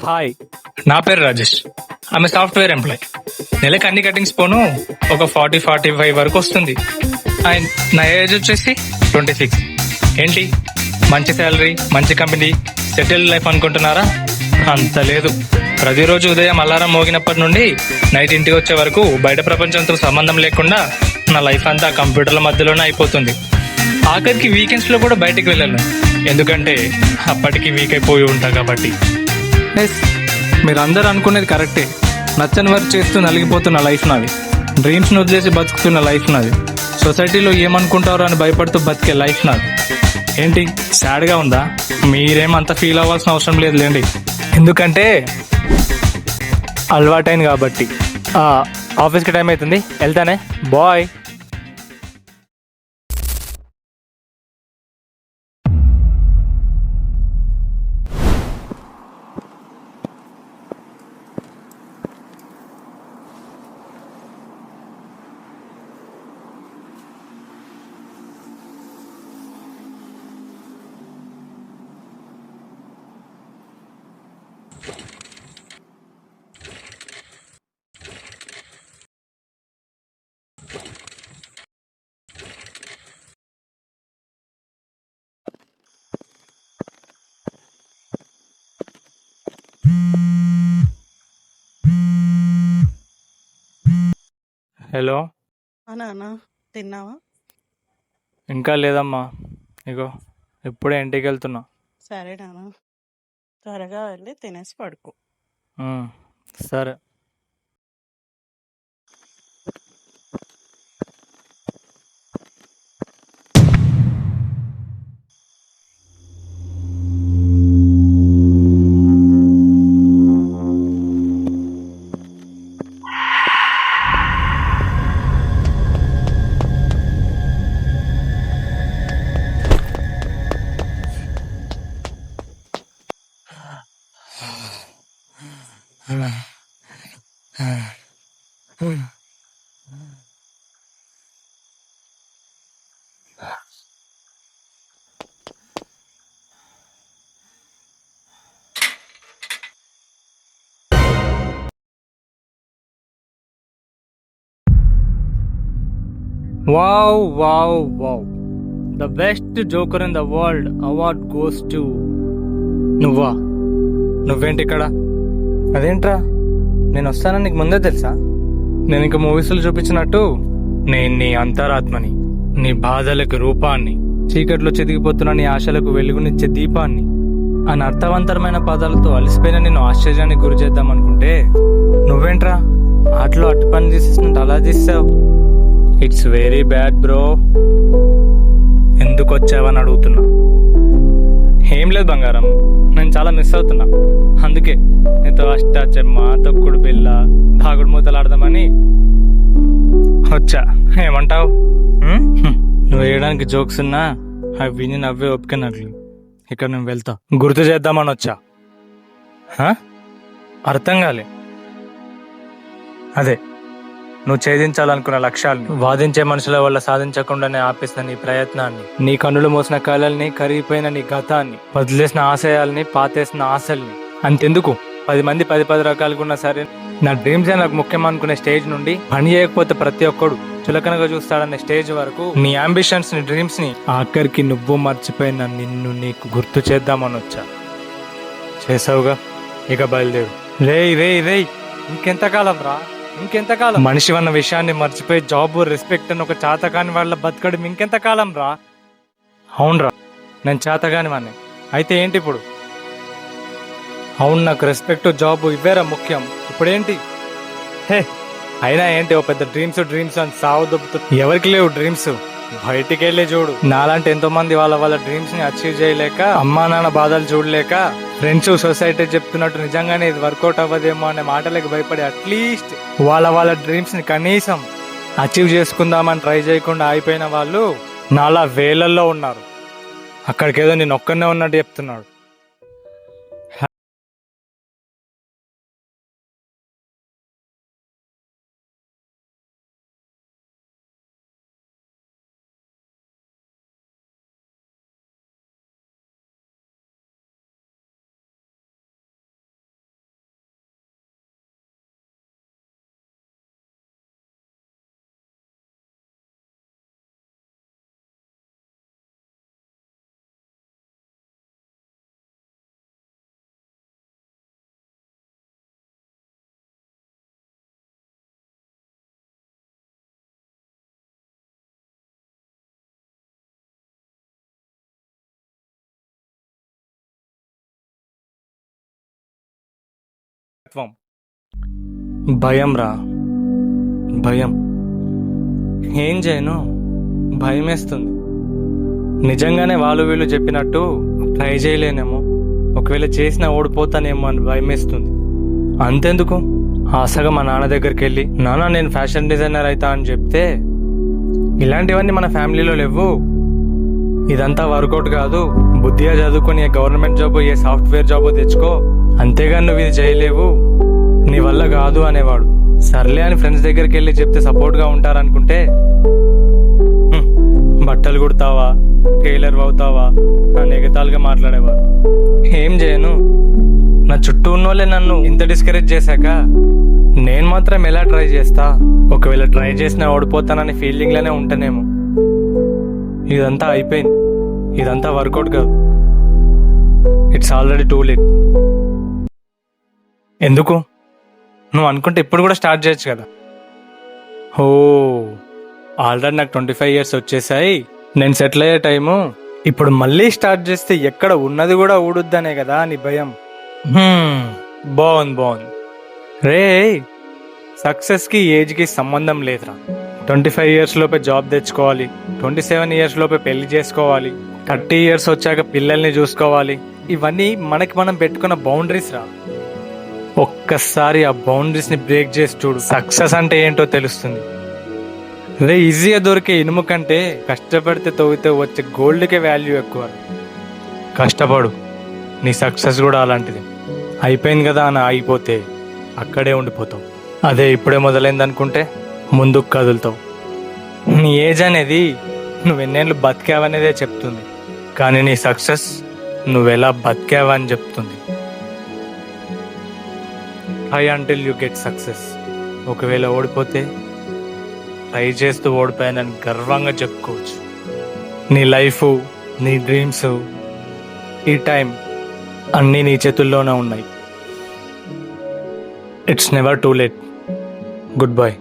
Hi, నా పేరు రాజేష్. ఆమె సాఫ్ట్వేర్ ఎంప్లాయ్. నెలకి అన్ని కటింగ్స్ పోను ఒక 40-45 వరకు వస్తుంది. అండ్ నా ఏజ్ వచ్చేసి 26. ఏంటి, మంచి శాలరీ, మంచి కంపెనీ, సెటిల్ లైఫ్ అనుకుంటున్నారా? అంత లేదు. ప్రతిరోజు ఉదయం అలారం మోగినప్పటి నుండి నైట్ ఇంటికి వచ్చే వరకు బయట ప్రపంచంతో సంబంధం లేకుండా నా లైఫ్ అంతా కంప్యూటర్ల మధ్యలోనే అయిపోతుంది. ఆఖరికి వీకెండ్స్ లో కూడా బయటికి వెళ్ళాను, ఎందుకంటే అప్పటికి వీక్ అయిపోయి ఉంటా కాబట్టి. ఎస్, మీరు అందరు అనుకునేది కరెక్టే. నచ్చని వర్క్ చేస్తూ నలిగిపోతున్న లైఫ్ నాది. డ్రీమ్స్ని వదిలేసి బతుకుతున్న లైఫ్ నాది. సొసైటీలో ఏమనుకుంటారో అని భయపడుతూ బతికే లైఫ్ నాది. ఏంటి, సాడ్గా ఉందా? మీరేమంత ఫీల్ అవ్వాల్సిన అవసరం లేదు లేండి, ఎందుకంటే అలవాటైంది కాబట్టి. ఆఫీస్కి టైం అవుతుంది, వెళ్తానే, బాయ్. హలో. నాన్న, తిన్నావా? ఇంకా లేదమ్మా, ఇగో ఇప్పుడే ఇంటికి వెళ్తున్నా. సరే నాన్న, త్వరగా వెళ్ళి తినేసి పడుకో. సరే. Wow wow wow, the best joker in the world award goes to నువ్వా? నువ్వేంటి ఇక్కడ? అదేంట్రా, నేను వస్తానని నీకు ముందే తెలుసా? నేను ఇంక మూవీస్లో చూపించినట్టు నేను నీ అంతరాత్మని, నీ బాధలకు రూపాన్ని, చీకట్లో చెదిగిపోతున్న నీ ఆశలకు వెలుగునిచ్చే దీపాన్ని అని అర్థవంతరమైన పదాలతో అలసిపోయిన నేను ఆశ్చర్యానికి గురి చేద్దాం అనుకుంటే నువ్వేంట్రా ఆటలో అటు పని చేసేసినట్టు అలా చేసావు. It's very bad bro. ఎందుకు వచ్చావని అడుగుతున్నా. ఏం లేదు బంగారం, నేను చాలా మిస్ అవుతున్నా. అందుకే నీతో అష్టాచెమ్మ, తొక్కుడు బిళ్ళ, దాగుడు మూతలు ఆడదామని వచ్చా. ఏమంటావు? నువ్వు వేయడానికి జోక్స్ ఉన్నా అవి విని నవ్వే ఒప్పుకున్నట్లు. ఇక్కడ నేను వెళ్తా, గుర్తు చేద్దామని వచ్చా. అర్థం కాలే. అదే, నువ్వు ఛేదించాలనుకున్న లక్ష్యాలను వాదించే మనుషుల వల్ల సాధించకుండానే ఆపేసిన నీ ప్రయత్నాన్ని, నీ కన్నులు మోసిన కళల్ని, కరిగిపోయిన నీ గతాన్ని, వదిలేసిన ఆశయాల్ని, పాతేసిన ఆశల్ని. అంతెందుకు 10 మంది 10 రకాలుగా ఉన్నా సరే నా డ్రీమ్స్ నాకు ముఖ్యం అనుకునే స్టేజ్ నుండి పని చేయకపోతే ప్రతి ఒక్కడు చులకనగా చూస్తాడనే స్టేజ్ వరకు నీ అంబిషన్స్ ని, డ్రీమ్స్ ని, ఆఖరికి నువ్వు మర్చిపోయిన నిన్ను నీకు గుర్తు చేద్దామని వచ్చా. చేసావుగా, ఇక బయలుదేరు. రేయ్ రేయ్ రేయ్, ఇంకెంతకాలం రా, ఇంకెంతకాలం? మనిషి అన్న విషయాన్ని మర్చిపోయి జాబ్, రెస్పెక్ట్ అని ఒక చేతకాని వాళ్ళ బతకడం ఇంకెంతకాలం రా? అవునరా, నేను చేతగాని వాడిని. అయితే ఏంటి ఇప్పుడు? అవును, నాకు రెస్పెక్ట్, జాబ్ ఇవేరా ముఖ్యం. ఇప్పుడేంటి? హే, అయినా ఏంటి ఓ పెద్ద డ్రీమ్స్ అని సావు దొబ్బుతూ. ఎవరికి లేవు డ్రీమ్స్? బయటికి వెళ్ళి చూడు. నాలాంటి ఎంతో మంది వాళ్ళ డ్రీమ్స్ ని అచీవ్ చేయలేక, అమ్మా నాన్న బాధలు చూడలేక, ఫ్రెండ్స్, సొసైటీ చెప్తున్నట్టు నిజంగానే ఇది వర్కౌట్ అవ్వదేమో అనే మాటలకు భయపడి అట్లీస్ట్ వాళ్ళ డ్రీమ్స్ ని కనీసం అచీవ్ చేసుకుందామని ట్రై చేయకుండా అయిపోయిన వాళ్ళు నాలా వేలల్లో ఉన్నారు. అక్కడికేదో నేను ఒక్కనే ఉన్నట్టు చెప్తున్నాడు. తత్వం. భయం రా, భయం. ఏం చేయను, భయం వేస్తుంది. నిజంగానే వాళ్ళు వీళ్ళు చెప్పినట్టు ట్రై చేయలేనేమో, ఒకవేళ చేసినా ఓడిపోతానేమో అని భయం వేస్తుంది. అంతెందుకు, ఆశగా మా నాన్న దగ్గరికి వెళ్ళి, నాన్న నేను ఫ్యాషన్ డిజైనర్ అవుతా అని చెప్తే, ఇలాంటివన్నీ మన ఫ్యామిలీలో లేవు, ఇదంతా వర్కౌట్ కాదు, బుద్ధిగా చదువుకొని ఏ గవర్నమెంట్ జాబ్ ఏ సాఫ్ట్వేర్ జాబ్ తెచ్చుకో, అంతేగాని నువ్వు ఇది చేయలేవు, నీ వల్ల కాదు అనేవాడు. సర్లే అని ఫ్రెండ్స్ దగ్గరికి వెళ్ళి చెప్తే సపోర్ట్గా ఉంటారనుకుంటే, బట్టలు కుడతావా, టైలర్ అవుతావా అని ఎగతాళిగా మాట్లాడేవారు. ఏం చేయను, నా చుట్టూ ఉన్నోళ్ళే నన్ను ఇంత డిస్కరేజ్ చేశాక నేను మాత్రం ఎలా ట్రై చేస్తా? ఒకవేళ ట్రై చేసినా ఓడిపోతానని ఫీలింగ్లోనే ఉంటానేమో. ఇదంతా అయిపోయింది, ఇదంతా వర్కౌట్ కాదు, ఇట్స్ ఆల్రెడీ టూ లేట్. ఎందుకు? నువ్వు అనుకుంటే ఇప్పుడు కూడా స్టార్ట్ చేయొచ్చు కదా. ఓ, ఆల్రెడీ నాకు 25 years వచ్చేసాయి, నేను సెటిల్ అయ్యే టైము, ఇప్పుడు మళ్ళీ స్టార్ట్ చేస్తే ఎక్కడ ఉన్నది కూడా ఊడుద్దనే కదా నీ భయం. బాగుంది. రే, సక్సెస్కి ఏజ్కి సంబంధం లేదురా. 25 years లోపే జాబ్ తెచ్చుకోవాలి, 27 years లోపే పెళ్లి చేసుకోవాలి, 30 years వచ్చాక పిల్లల్ని చూసుకోవాలి. ఇవన్నీ మనకి మనం పెట్టుకున్న బౌండరీస్ రా. ఒక్కసారి ఆ బౌండరీస్ని బ్రేక్ చేసి చూడు, సక్సెస్ అంటే ఏంటో తెలుస్తుంది. రే, ఈజీగా దొరికే ఇనుము కంటే కష్టపడితే తవ్వితే వచ్చే గోల్డ్కే వాల్యూ ఎక్కువ. కష్టపడు, నీ సక్సెస్ కూడా అలాంటిది. అయిపోయింది కదా అని ఆగిపోతే అక్కడే ఉండిపోతావు. అదే ఇప్పుడే మొదలైంది అనుకుంటే ముందుకు కదులుతావు. నీ ఏజ్ అనేది నువ్వెన్నేళ్ళు బతికావనేదే చెప్తుంది, కానీ నీ సక్సెస్ నువ్వెలా బతికావని చెప్తుంది. Try until you get success. ఒకవేళ ఓడిపోతే ట్రై చేస్తూ ఓడిపోయానని గర్వంగా చెప్పుకోవచ్చు. నీ లైఫ్, నీ డ్రీమ్స్, ఈ టైం అన్నీ నీ చేతుల్లోనే ఉన్నాయి. It's never too late. Good bye.